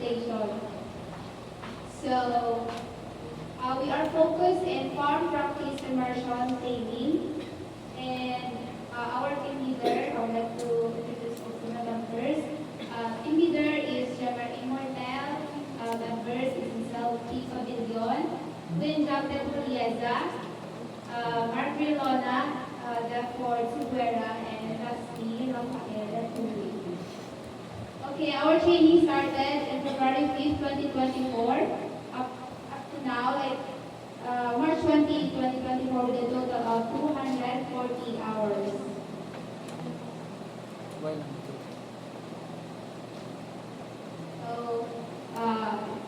station. So, we are focused in farm practice immersion training, and our team leader, I would like to introduce also the members. Team leader is Jemar Immortal, members is Isel P. Pavilion, Queen Captain Julieza, Mark Rilona, Deford Suguera, and Rusty Rafael Tuli. Okay, our training started in February 5th, 2024. Up to now, like March 20, 2024, with a total of 240 hours. So,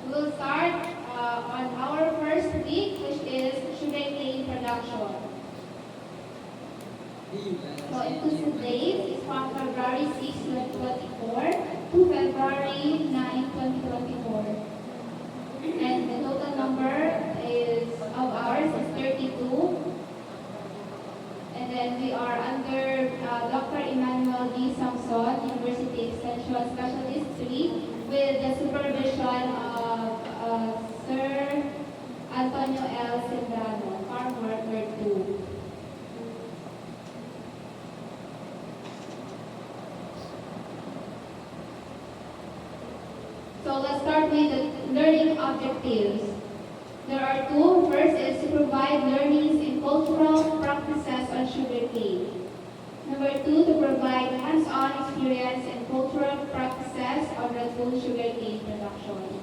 we'll start on our first week, which is sugarcane production. So, in 2 days, it's from February 6, 2024 to February 9, 2024. And the total number of hours is 32. And then we are under Dr. Emmanuel D. Samson, University Extension Specialist 3, with the supervision of Sir Antonio L. Sembrano, Farm Worker 2. So let's start with the learning objectives. There are two. First is to provide learnings in cultural practices on sugarcane. Number two, to provide hands-on experience in cultural practices on Ratoon sugarcane production.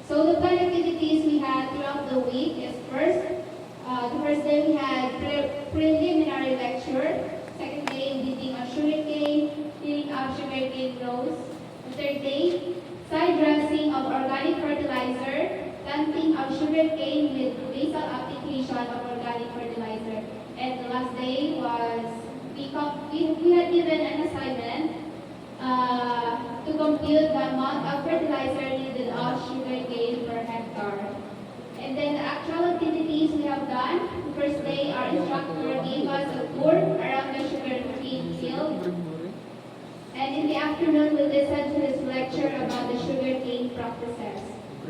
So the planned activities we had throughout the week is the first day we had preliminary lecture. Second day, reading on sugarcane, cleaning up sugarcane rows. The third day, side dressing of organic fertilizer, planting of sugarcane with basal application of organic fertilizer. And the last day was we had given an assignment to compute the amount of fertilizer needed of sugarcane per hectare. And then the actual activities we have done. The first day, our instructor gave us a tour around the sugarcane field. And in the afternoon, we listened to his lecture about the sugarcane practices.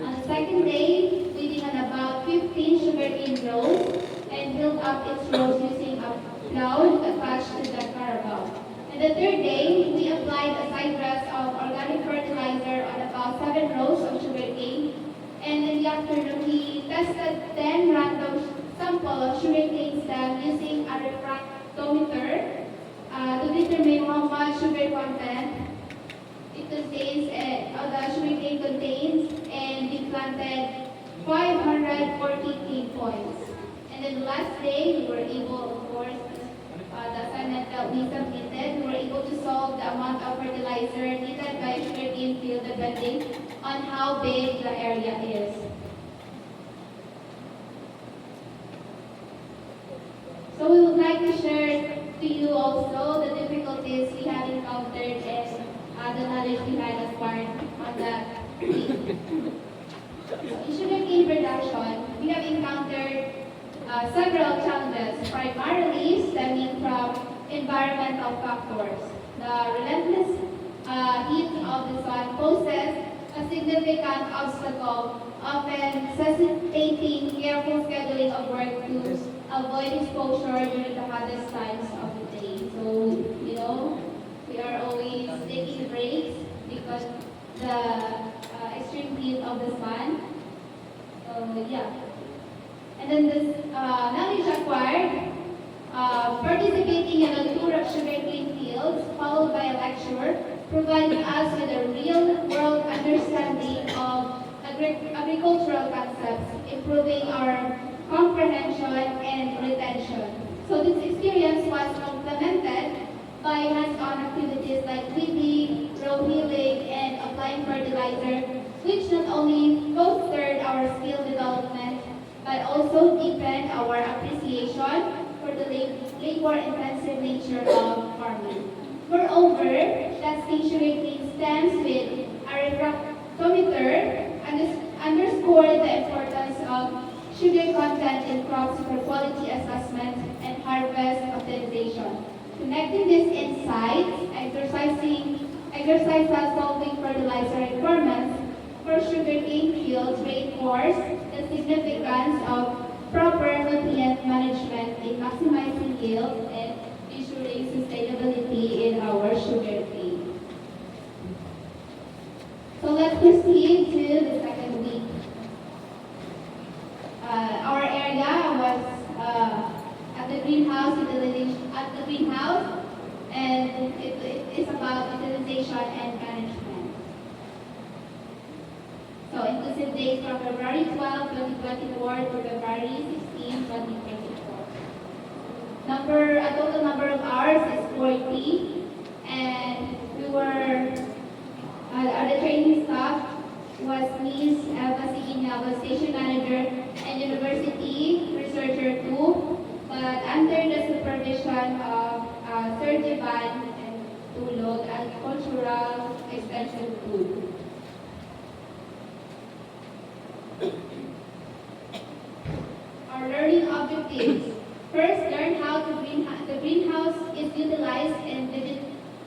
On the second day, we did about 15 sugarcane rows and built up its rows using a cloud attached to the carabao. And the third day, we applied a side dress of organic fertilizer on about 7 rows of sugarcane. And in the afternoon, we tested 10 random samples of sugarcane stem using a refractometer to determine how much sugar content it contains, the sugarcane contains, and we planted 540 cane points. And then the last day, we were able, of course, the assignment that we submitted, we were able to solve the amount of fertilizer needed by sugarcane field depending on how big the area is. So we would like to share to you also the difficulties we have encountered and the knowledge we had acquired on that week. In sugarcane production, we have encountered several challenges, primarily stemming from environmental factors. The relentless heat of the sun poses a significant obstacle, often necessitating careful scheduling of work to avoid exposure during the hottest times of the day. So, we are always taking breaks because the extreme heat of the sun. Yeah. And then this knowledge acquired, participating in a tour of sugarcane fields, followed by a lecture, providing us with a real-world understanding of agricultural concepts, improving our comprehension and retention. So this experience was complemented by hands-on activities like weeding, row healing, and applying fertilizer, which not only fostered our skill development, but also deepened our appreciation for the labor-intensive nature of farming. Moreover, testing sugarcane stems with a refractometer underscored the importance of sugar content in crops for quality assessment and harvest optimization. Connecting these insights, exercises solving fertilizer requirements for sugarcane fields reinforce the significance of proper nutrient management in maximizing yield and ensuring sustainability in our sugarcane. So let's proceed to the second week. Our area was at the greenhouse utilization at the greenhouse, and it is about utilization and management. So inclusive days from February 12, 2024 to February 16, 2024. A total number of hours is 40, and we were the training staff was Ms. Elva Siginaba, Station Manager and University Researcher 2, but under the supervision of Sir Jivan and Tulog, Agricultural Extension 2. Our learning objectives. First, learn how the greenhouse is utilized in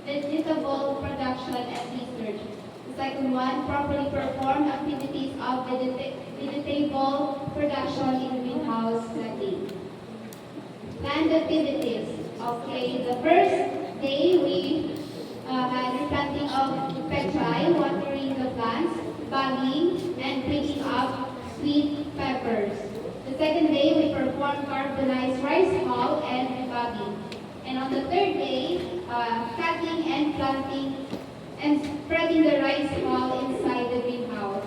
vegetable production and research. The second one, properly perform activities of vegetable production in greenhouse setting. Planned activities. Okay, the first day we had replanting of pechay, watering the plants, bagging, and picking up sweet peppers. The second day we performed carbonized rice hull and rebagging. And on the third day, cutting and planting and spreading the rice hull inside the greenhouse.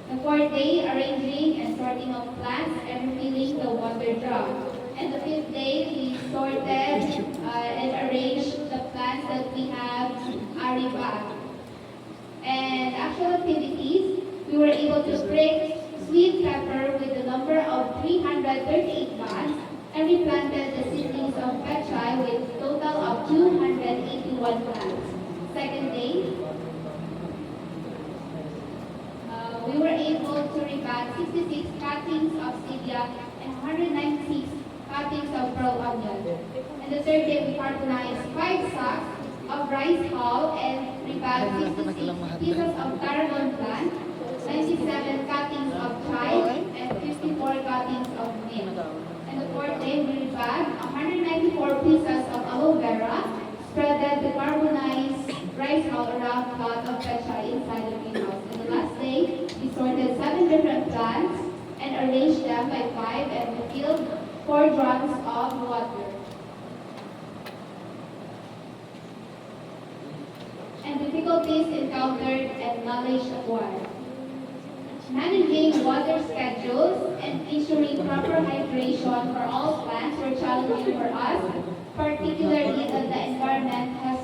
The fourth day, arranging and sorting of plants and refilling the water drum. And the fifth day, we sorted and arranged the plants that we have rebagged. And actual activities, we were able to break sweet pepper with a number of 338 bags and replanted the seedlings of pechay with a total of 281 plants. Second day, we were able to rebag 66 cuttings of stevia and 196 cuttings of pearl onion. And the third day, we carbonized 5 sacks of rice hull and rebagged 66 pieces of tarragon plant, 97 cuttings of chive, and 54 cuttings of mint. And the fourth day, we rebagged 194 pieces of aloe vera, spreaded the carbonized rice hull around plot of pechay inside the greenhouse. And the last day, we sorted 7 different plants and arranged them by 5 and refilled 4 drums of water. And difficulties encountered and knowledge acquired. Managing water schedules and ensuring proper hydration for all plants were challenging for us, particularly that the environment has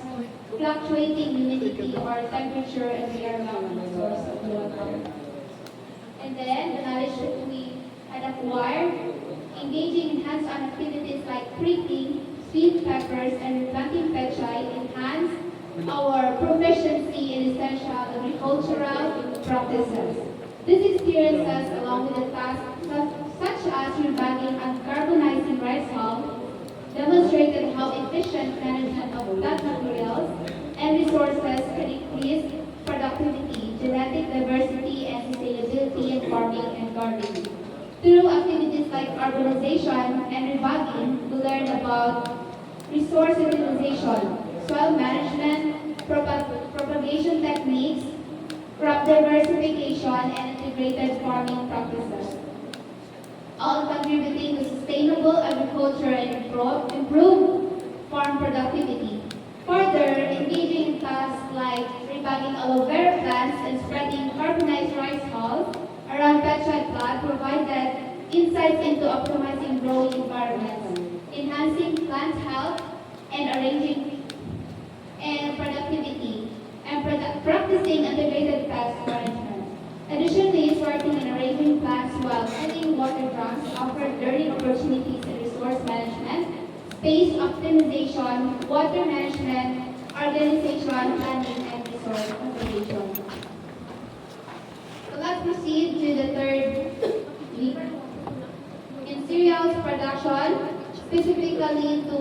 fluctuating humidity or temperature and we are not the source of water. And then the knowledge that we had acquired, engaging in hands-on activities like pricking, sweet peppers, and replanting pechay enhance our proficiency in essential agricultural practices. These experiences, along with the tasks such as rebagging and carbonizing rice hull, demonstrated how efficient management of plant materials and resources can increase productivity, genetic diversity, and sustainability in farming and gardening. Through activities like urbanization and rebagging, we learned about resource utilization, soil management, propagation techniques, crop diversification, and integrated farming practices, all contributing to sustainable agriculture and improve farm productivity. Further, engaging in tasks like rebagging aloe vera plants and spreading carbonized rice hulls around pechay plant provided insights into optimizing growing environments, enhancing plant health, and arranging and productivity, and practicing integrated pest management. Additionally, sorting and arranging plants while setting water drums offered learning opportunities in resource management, space optimization, water management, organization, planning, and resource conservation. So let's proceed to the third week. In cereals production, specifically to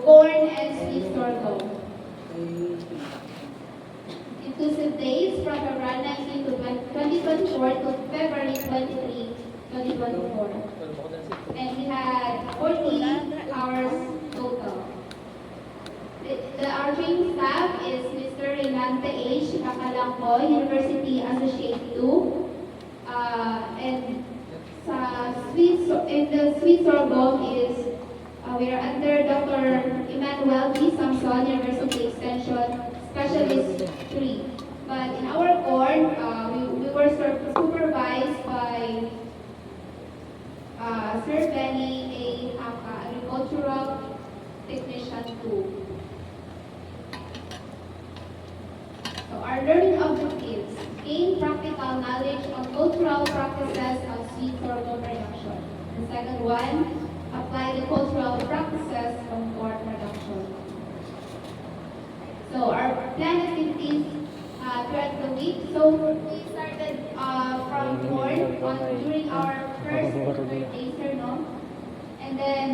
corn and sweet sorghum. exclusive days from February 19 to 2024 to February 23, 2024. And we had 40 hours total. Our training staff is Mr. Renante H. Macalangco, University Associate 2. And in the Sweet Sorghum is we are under Dr. Emmanuel B. Samson, University Extension Specialist 3. But in our core, we were supervised by Sir Benny A. Haka, Agricultural Technician 2. So our learning objectives: gain practical knowledge on cultural practices of sweet sorghum production. The second one, apply the cultural practices on corn production. So our planned activities throughout the week. So we started from corn during our first day sermon. And then,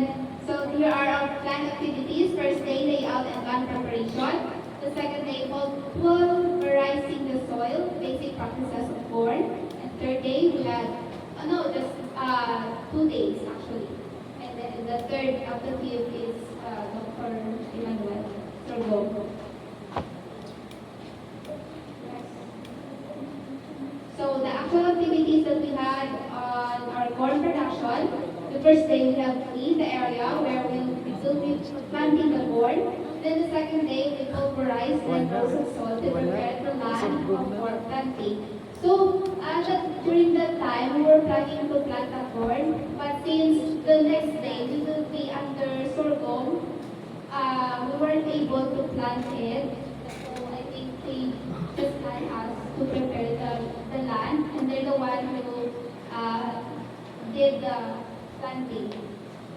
so here are our planned activities. First day, layout and land preparation. The second day, pulverizing the soil, basic practices of corn. And third day, we had, just 2 days actually. And then the third activity is Dr. Emmanuel Sorghum. So the actual activities that we had on our corn production, the first day we have cleaned the area where we will be planting the corn. Then the second day we pulverized and roasted soil to prepare the land for planting. So during that time we were planning to plant the corn, but since the next day we will be under sorghum, we weren't able to plant it. So I think they just had us to prepare the land, and they're the one who did the planting.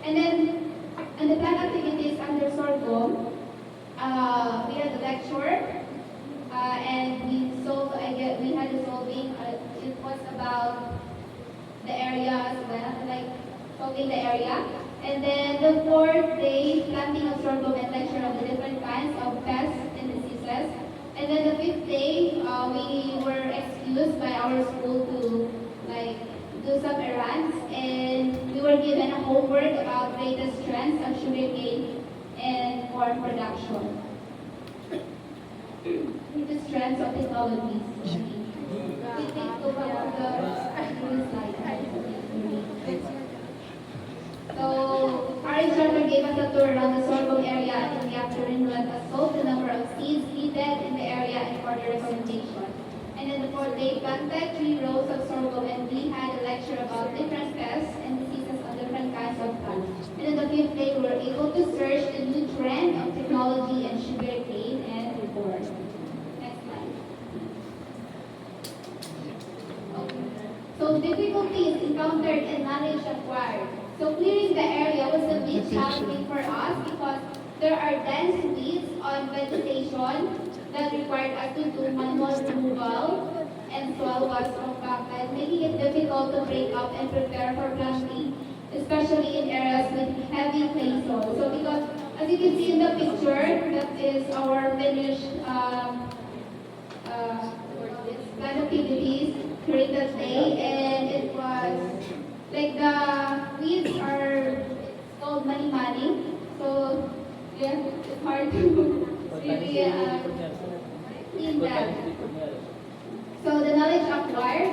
And then, and the plant activities under sorghum, we had a lecture, and we had a solving. It was about the area as well, like solving the area. And then the fourth day, planting of sorghum and lecture on the different kinds of pests and diseases. And then the fifth day, we were excused by our school to do some errands, and we were given a homework about latest trends of sugarcane and corn production. Latest trends of technologies. We take over the slide. So our instructor gave us a tour around the sorghum area in the afternoon, let us solve the number of seeds needed in the area and for the representation. And then the fourth day, planted 3 rows of sorghum, and we had a lecture about different pests and diseases of different kinds of plants. And then the fifth day, we were able to search the new trend of technology and sugarcane and corn. Next slide. Okay. So difficulties encountered and knowledge acquired. So clearing the area was a bit challenging for us because there are dense weeds on vegetation that required us to do manual removal, and soil was compacted, making it difficult to break up and prepare for planting, especially in areas with heavy clay soil. So because, as you can see in the picture, that is our finished plant activities during that day, and it was like the weeds are called mani-mani, so yeah, it's hard to really clean them. So the knowledge acquired,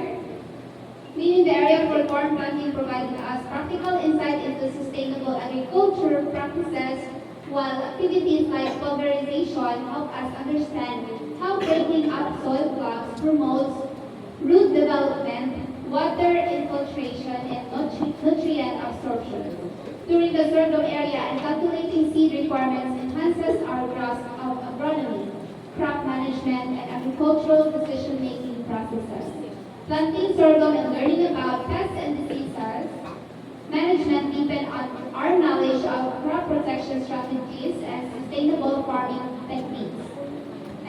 cleaning the area for corn planting provided us practical insight into sustainable agriculture practices, while activities like pulverization help us understand how breaking up soil blocks promotes root development, water infiltration, and nutrient absorption. During the sorghum area, and calculating seed requirements enhances our grasp of agronomy, crop management, and agricultural decision-making processes. Planting sorghum and learning about pests and diseases management deepen on our knowledge of crop protection strategies and sustainable farming techniques.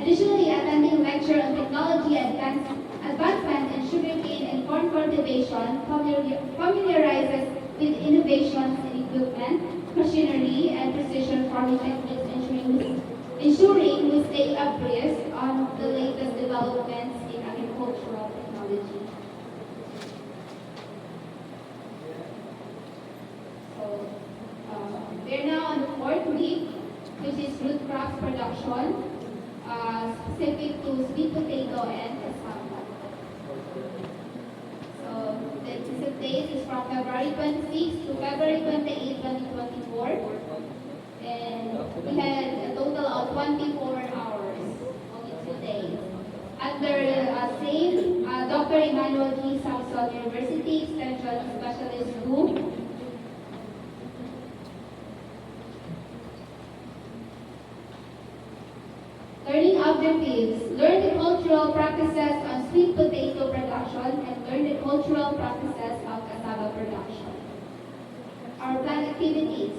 Additionally, attending lecture on technology advancement in sugarcane and corn cultivation familiarizes with innovations in equipment, machinery, and precision farming techniques, ensuring ensuring we stay abreast on the latest developments in agricultural technology. So, we're now on the fourth week, which is root crops production, specific to sweet potato and cassava. So, the visit date is from February 26 to February 28, 2024. And we had a total of 24 hours, only 2 days. Under same Dr. Emmanuel G. Samson University Extension Specialist Group. Learning objectives. Learn the cultural practices on sweet potato production and learn the cultural practices of cassava production. Our planned activities.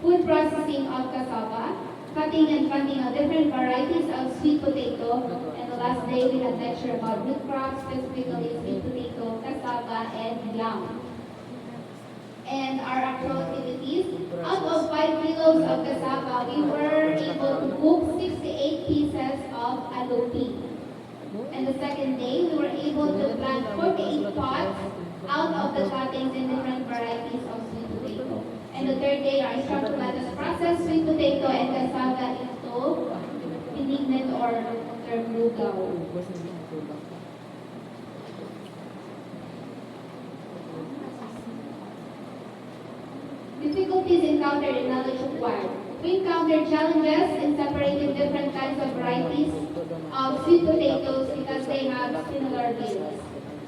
Food processing of cassava, cutting and planting of different varieties of sweet potato, and the last day we had lecture about root crops, specifically sweet potato, cassava, and yam. And our actual activities, out of 5 kilos of cassava, we were able to cook 68 pieces of adobe. And the second day, we were able to plant 48 pots out of the cuttings in different varieties of sweet potato. And the third day, our instructor let us process sweet potato and cassava into benignant or term lugaw. Difficulties encountered in knowledge acquired. We encountered challenges in separating different kinds of varieties of sweet potatoes because they have similar yields.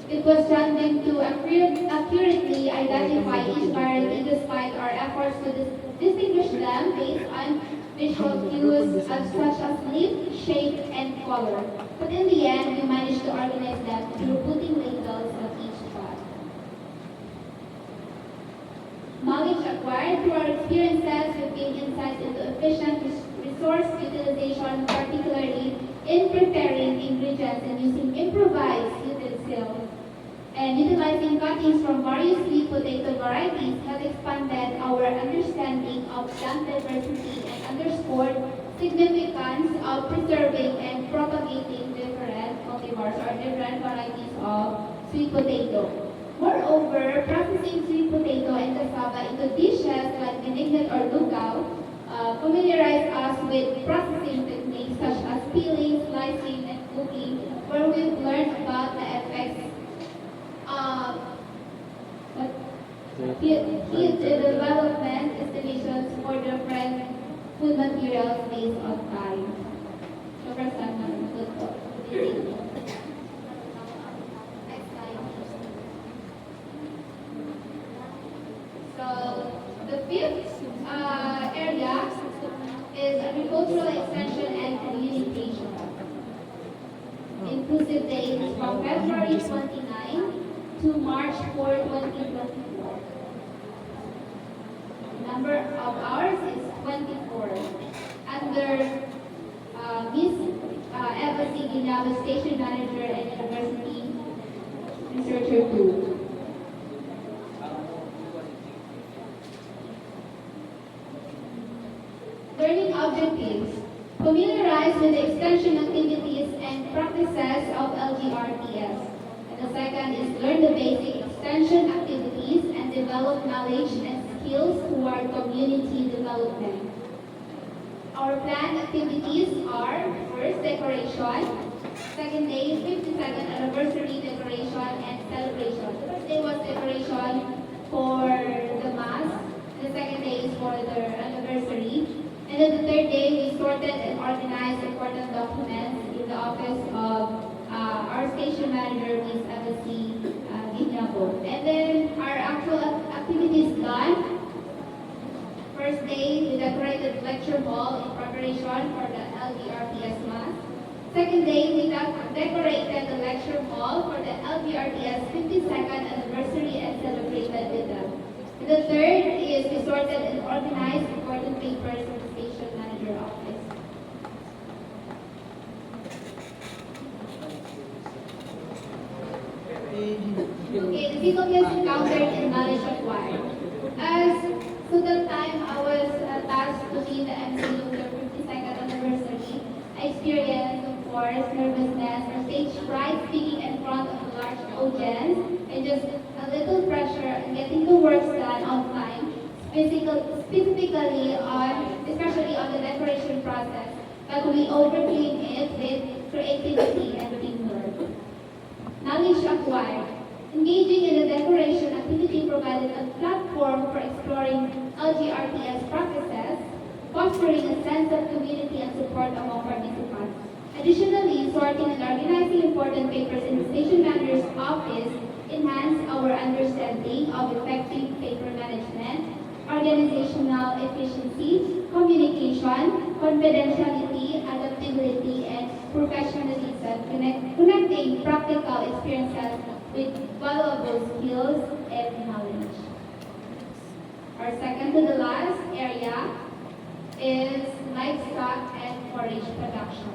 It was challenging to accurately identify each variety despite our efforts to distinguish them based on visual cues such as leaf, shape, and color. But in the end, we managed to organize them through putting labels of each pot. Knowledge acquired through our experiences with gained insights into efficient resource utilization, particularly in preparing ingredients and using improvised utensils. And utilizing cuttings from various sweet potato varieties has expanded our understanding of plant diversity and underscored significance of preserving and propagating different cultivars or different varieties of sweet potato. Moreover, processing sweet potato and cassava into dishes like benignant or lugaw familiarize us with processing techniques such as peeling, slicing, and cooking, where we've learned about the effects heat development estimations for different food materials based on time. So first time good po. Next slide. So the fifth area is agricultural extension and communication. Inclusive dates from February 29 to March 4, 2024. Number of hours is 24. Under Miss Eva Siginaba, Station Manager and University Researcher 2. Learning objectives. Familiarize with the extension activities and practices of LGRTS. And the second is learn the basic extension activities and develop knowledge and skills toward community development. Our planned activities are first decoration, second day 52nd anniversary decoration and celebration. The first day was decoration for the mass, and the second day is for their anniversary. And then the third day, we sorted and organized important documents in the office of our station manager, Ms. Abasi Ginyabo. And then our actual activities done. First day, we decorated lecture hall in preparation for the LVRTS mass. Second day, we decorated the lecture hall for the LVRTS 52nd anniversary and celebrated with them. And the third is we sorted and organized important papers in the station manager office. Okay, the difficulties encountered in knowledge acquired. As to the time I was tasked to be the MC of the 52nd anniversary course, nervousness, or stage fright speaking in front of a large audience, and just a little pressure in getting the work done on time, specifically especially on the decoration process, but we overcame it with creativity and teamwork. Knowledge acquired. Engaging in the decoration activity provided a platform for exploring LGRTS practices, fostering a sense of community and support among participants. Additionally, sorting and organizing important papers in the station manager's office enhanced our understanding of effective paper management, organizational efficiency, communication, confidentiality, adaptability, and professionalism, connecting practical experiences with valuable skills and knowledge. Our second to the last area is livestock and forage production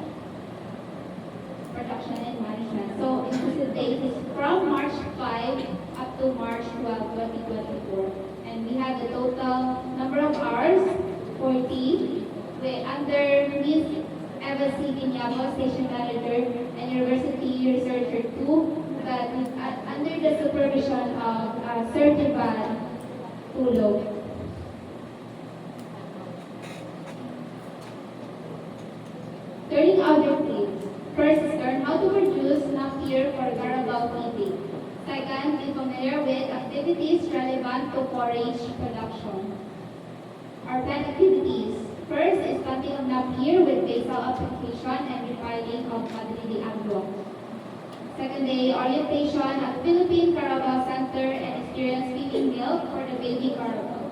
and management. So the date is from March 5 up to March 12, 2024. And we have the total number of hours, 40, under Ms. Eva C. Viñabo, Station Manager and University Researcher 2, but under the supervision of Sir Tiban Tulo. Learning objectives. First is learn how to produce Napier for Carabao feeding. Second, be familiar with activities relevant to forage production. Our planned activities. First is planting of Napier with basal application and refining of Madre de Agua. Second day, orientation at Philippine Carabao Center and experience feeding milk for the baby Carabao.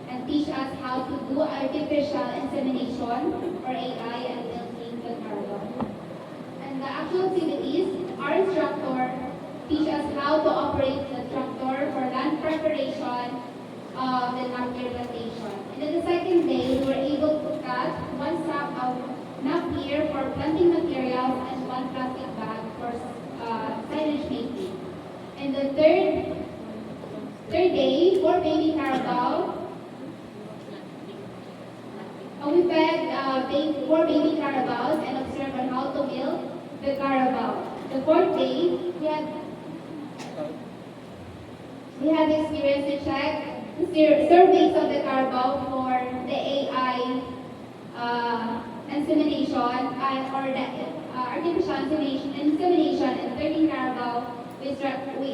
And teach us how to do artificial insemination or AI and milking the Carabao. And the actual activities, our instructor teach us how to operate the tractor for land preparation of the Napier plantation. And then the second day, we were able to cut one sack of Napier for planting materials and one plastic bag for silage making. And the third day, for baby Carabao, we fed 4 baby Carabaos and observed on how to milk the Carabao. The fourth day, we had experience to check surveys of the Carabao for the AI insemination or the artificial insemination and 13 Carabao, we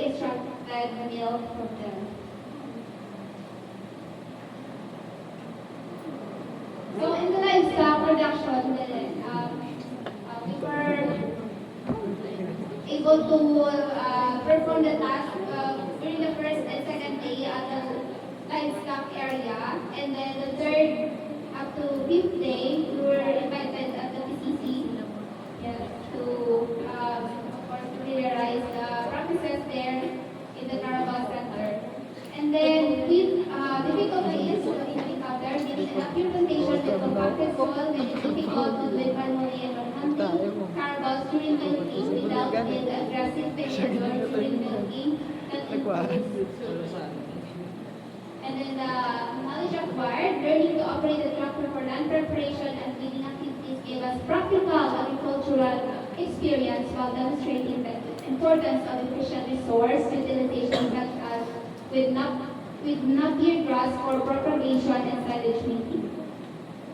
extracted milk from them. So in the livestock production, we were able to perform the task during the first and second day at the livestock area, and then the third up to fifth day, we were invited at the PCC to of course familiarize the practices there in the Carabao Center. And then with difficulties that we encountered, meaning an acute plantation with compacted soil, made it difficult to do it manually and on hunting Carabaos during milking without with aggressive behavior during milking that includes. And then the knowledge acquired, learning to operate the tractor for land preparation and feeding activities gave us practical agricultural experience while demonstrating the importance of efficient resource utilization such as with Napier grass for propagation and silage making.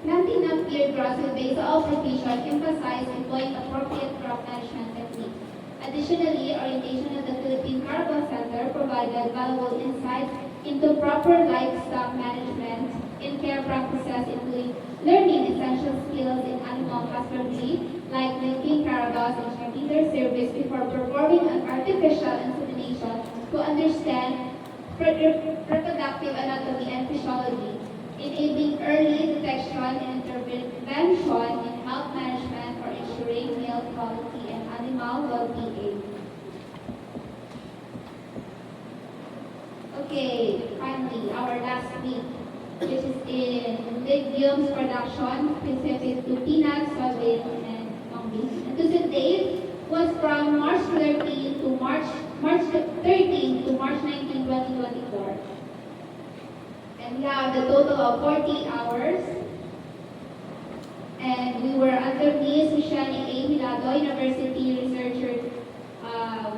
Planting Napier grass with basal application emphasized employing appropriate crop management techniques. Additionally, orientation at the Philippine Carabao Center provided valuable insights into proper livestock management and care practices, including learning essential skills in animal husbandry, like milking Carabaos and checking their service before performing an artificial insemination to understand reproductive anatomy and physiology, enabling early detection and intervention in health management for ensuring milk quality and animal well-being. Okay, finally, our last week, which is in legumes production, specific to peanuts, soybeans, and mung beans. And the date was from March 13 to March 13 to March 19, 2024. And we have the total of 40 hours. And we were under Ms. Shani A. Milado, University Researcher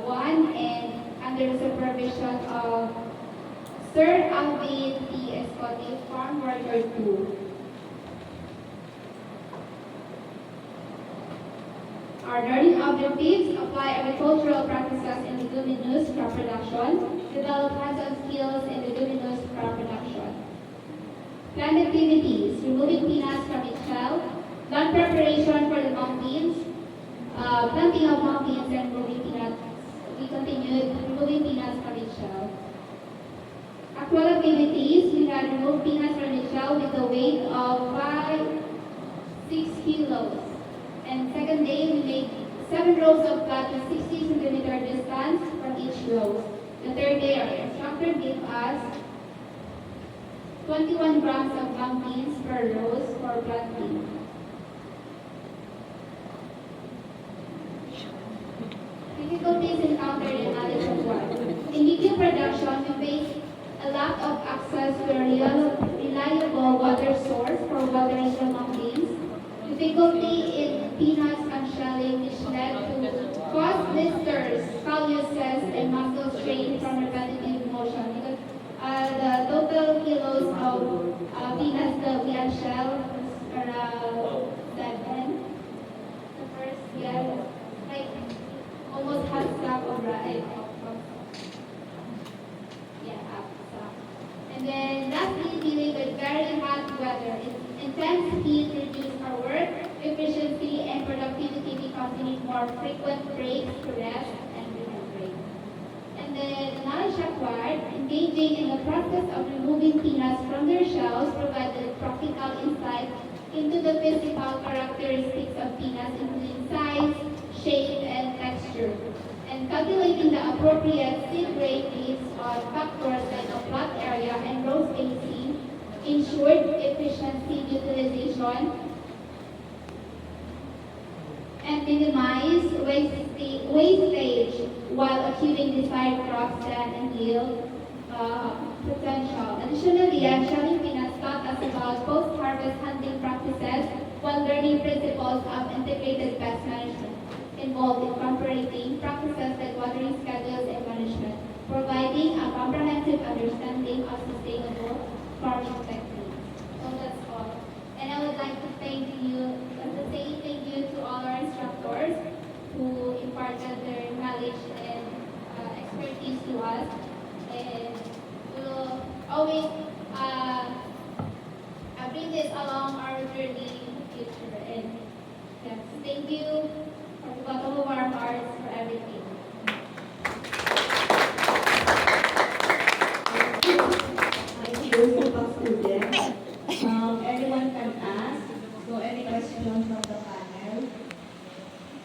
1, and under the supervision of Sir Alvin T. Escote, Farm Worker 2. Our learning objectives: apply agricultural practices in leguminous crop production, develop hands-on skills in leguminous crop production. Plant activities: removing peanuts from its shell, land preparation for the mung beans, planting of mung beans and removing peanuts. We continued removing peanuts from its shell. Actual activities: we had removed peanuts from its shell with a weight of 6 kilos. And second day, we made 7 rows of plat with 60 centimeter distance from each row. The third day, our instructor gave us 21 grams of mung beans per rows for planting. Difficulties encountered in Alison Ward. In legume production, we face a lack of access to a reliable water source for watering the mung beans. Difficulty in peanuts and shelling, which led to cause blisters, calluses, and muscle strain from repetitive motion. Because the total kilos of peanuts that we unshelled was around 7. The first year, like almost half sack of rice. Half sack. And then lastly, dealing with very hot weather. Intense heat reduces our work efficiency and productivity because we need more frequent breaks to rest and recuperate. And then the knowledge acquired, engaging in the process of removing peanuts from their shells provided practical insight into the physical characteristics of peanuts, including size, shape, and texture. And calculating the appropriate seed rate based on factors like the plot area and row spacing ensured efficient seed utilization and minimize wastage while achieving desired crop stand and yield potential. Additionally, shelling peanuts taught us about post-harvest hunting practices while learning principles of integrated pest management involved incorporating practices like watering schedules and management, providing a comprehensive understanding of sustainable farming techniques. So that's all. And I would like to say thank you to all our instructors who imparted their knowledge and expertise to us. And we will always bring this along our journey in the future. And yes, thank you from the bottom of our hearts for everything. Thank you so much, students. Everyone can ask. So any questions from the panel?